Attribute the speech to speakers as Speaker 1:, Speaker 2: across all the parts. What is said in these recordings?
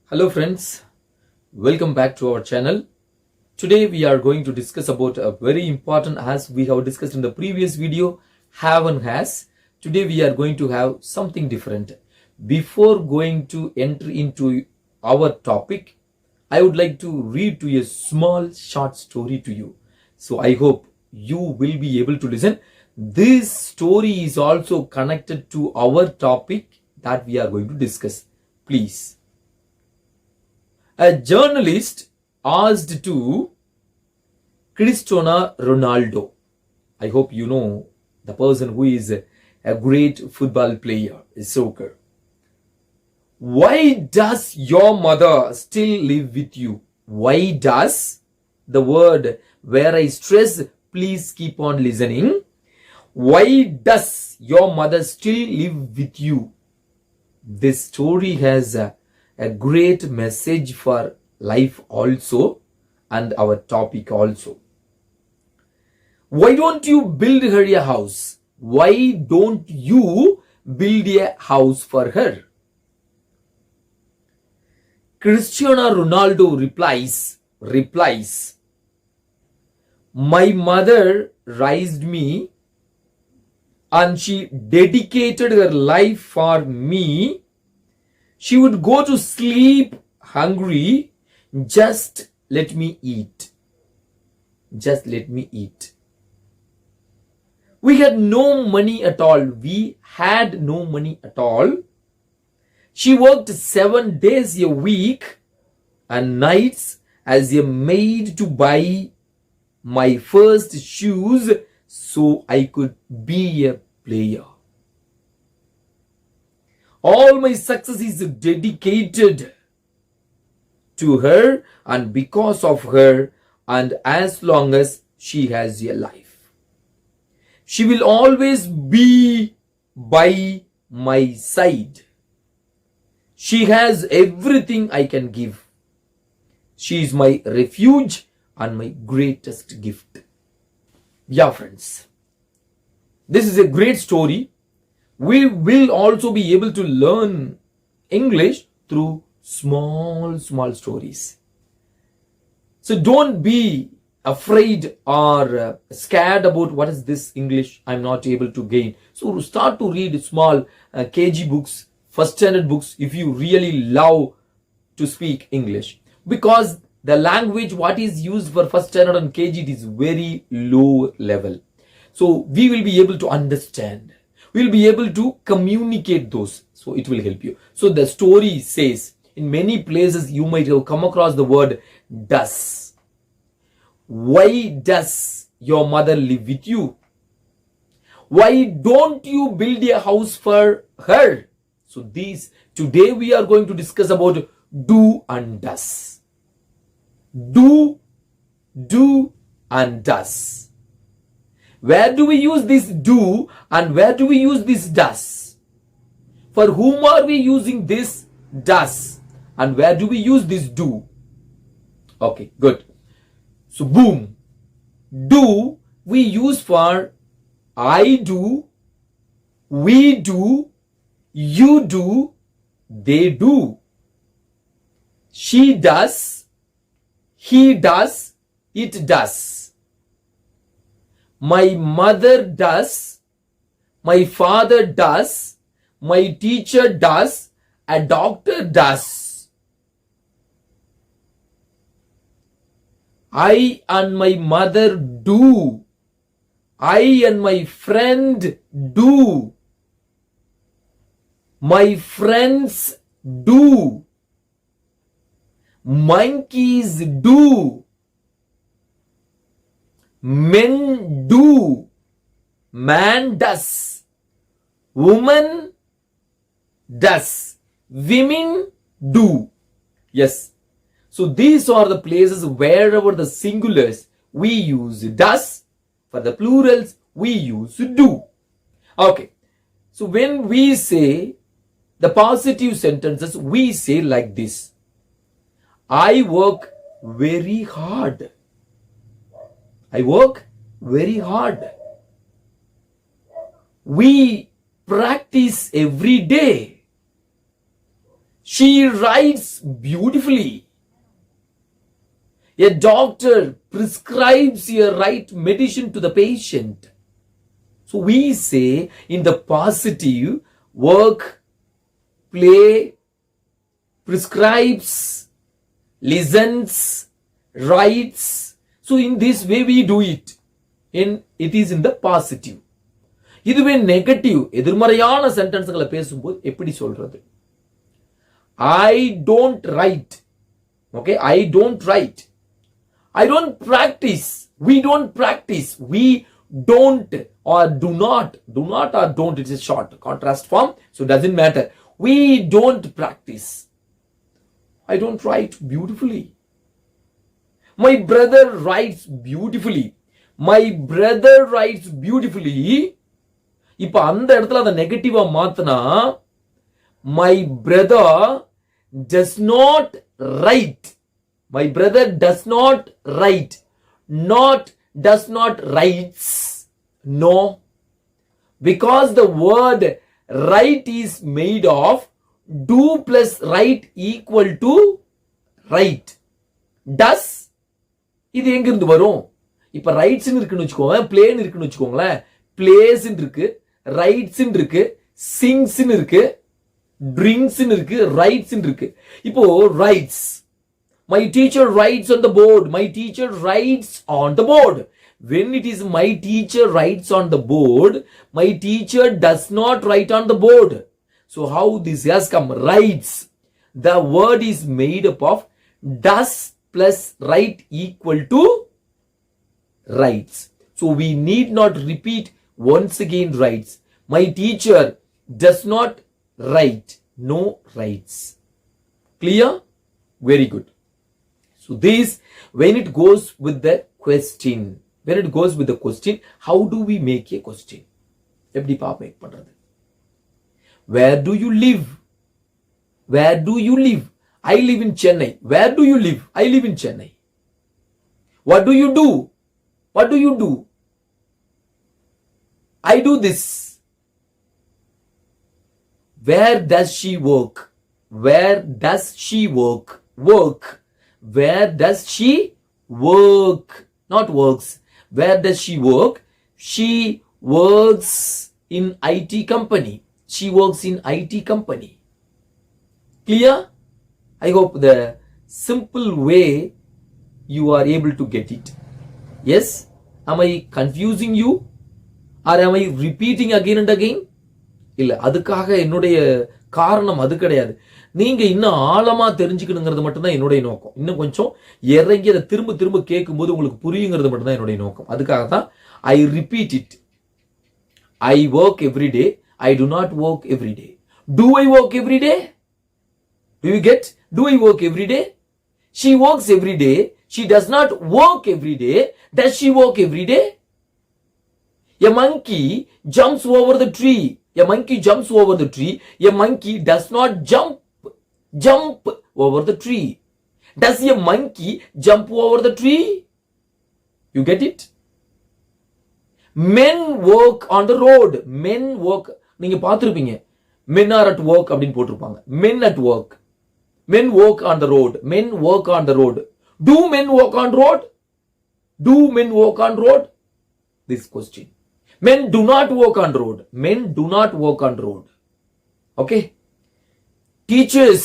Speaker 1: Hello friends, welcome back to our channel. Today we are going to discuss about a very important, as we have discussed in the previous video, have and has. Today we are going to have something different. Before going to enter into our topic, I would like to read to you a small short story to you. So I hope you will be able to listen. This story is also connected to our topic that we are going to discuss. Please. A journalist asked to Cristiano Ronaldo. I hope you know the person who is a great football player, soccer. Why does your mother still live with you? Why does? The word where I stress, please keep on listening. Why does your mother still live with you? This story has a great message for life also and our topic also. Why don't you build her a house? Why don't you build a house for her? Cristiano Ronaldo replies, my mother raised me and she dedicated her life for me. She would go to sleep hungry. Just let me eat. Just let me eat. We had no money at all. We had no money at all. She worked 7 days a week and nights as a maid to buy my first shoes so I could be a player. All my success is dedicated to her and because of her, and as long as she has a life. She will always be by my side. She has everything I can give. She is my refuge and my greatest gift. Yeah, friends. This is a great story. We will also be able to learn English through small stories. So don't be afraid or scared about what is this English I'm not able to gain. So start to read small KG books, first standard books if you really love to speak English. Because the language what is used for first standard and KG, it is very low level. So we will be able to understand. We will be able to communicate those. So it will help you. So the story says, in many places you might have come across the word does. Why does your mother live with you? Why don't you build a house for her? So today we are going to discuss about do and does. Do and does. Where do we use this do and where do we use this does? For whom are we using this does? And where do we use this do? Okay, good. So boom. Do we use for I do, we do, you do, they do. She does, he does, it does. My mother does, my father does, my teacher does, a doctor does. I and my mother do. I and my friend do. My friends do. Monkeys do. Men do. Man does. Woman does. Women do. Yes. So these are the places wherever the singulars we use does. For the plurals we use do. Okay. So when we say the positive sentences, we say like this. I work very hard. I work very hard. We practice every day. She writes beautifully. A doctor prescribes a right medicine to the patient. So we say in the positive, work, play, prescribes, listens, writes. So in this way we do it. It is in the positive. இதுவே negative எதிர்மறையான சென்டென்ஸ்களை பேசும்போது எப்படி சொல்றது? I don't write. Okay, I don't write. I don't practice. We don't practice. We don't or do not or don't. It's a short contrast form, so it doesn't matter. We don't practice. I don't write beautifully. My brother writes beautifully. My brother writes beautifully. இப்ப அந்த இடத்துல அந்த நெகட்டிவா மாத்துனா my brother does not write. My brother does not write. Not does not writes. No. Because the word write is made of do plus write equal to write. Does இது எங்க இருந்து வரும்? இப்ப ரைட்ஸ் இருக்குன்னு வச்சுக்கோங்க, பிளேன் இருக்குன்னு வச்சுக்கோங்களேன். Place இருக்கு, ரைட்ஸ் இருக்கு, சிங்ஸ் இருக்கு, ட்ரிங்க்ஸ் இருக்கு, ரைட்ஸ் இருக்கு. இப்போ rights, my teacher writes on the board. My teacher writes on the board. When it is my teacher writes on the board, my teacher does not write on the board. So how this has come? Writes. The word is made up of does plus write equal to writes. So we need not repeat once again writes. My teacher does not write. No writes. Clear? Very good. So this, when it goes with the question, how do we make a question? எப்படிப்பா make பண்றது? Where do you live? Where do you live? I live in Chennai. Where do you live? I live in Chennai. What do you do? What do you do? I do this. Where does she work? Where does she work? Work. Where does she work? Not works. Where does she work? She works in IT company. She works in IT company. Clear? I hope the simple way you are able to get it. Yes? Am I confusing you? Or am I repeating again and again? இல்ல, அதுக்காக என்னுடைய காரணம் அது கிடையாது. நீங்க இன்னும் ஆழமா தெரிஞ்சுக்கணுங்கிறது மட்டும்தான் என்னுடைய நோக்கம். இன்னும் கொஞ்சம் இறங்கி அதை திரும்ப திரும்ப கேட்கும்போது உங்களுக்கு புரியுங்கிறது மட்டும்தான் என்னுடைய நோக்கம். அதுக்காக தான் I repeat it. I work every day. I to not work every day. To I work every day? To you get? To I work every day? She works every day. She does not work every day. Does she work every day? A monkey jumps over the tree. A monkey jumps over the tree. A monkey does not jump over the tree. Does a monkey jump over the tree? You get it? Men work on the road. Men work. நீங்க பார்த்திருப்பீங்க. Men are at work அப்படினு போட்டுருப்பாங்க. Men at work. Men work on the road. Men work on the road. Do men work on road? Do men work on road? This question. Men do not work on road. Men do not work on road. Okay? Teachers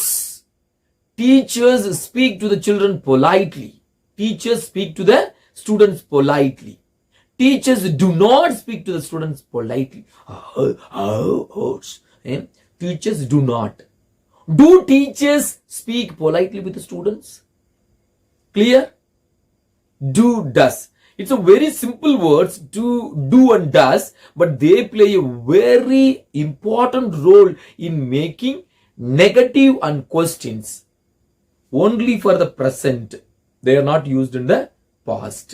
Speaker 1: speak to the children politely. Teachers speak to the students politely. Teachers do not speak to the students politely. Teachers do not. Do teachers speak politely with the students? Clear? Do, does. It's a very simple words, do and does, but they play a very important role in making negative and questions only for the present. They are not used in the past.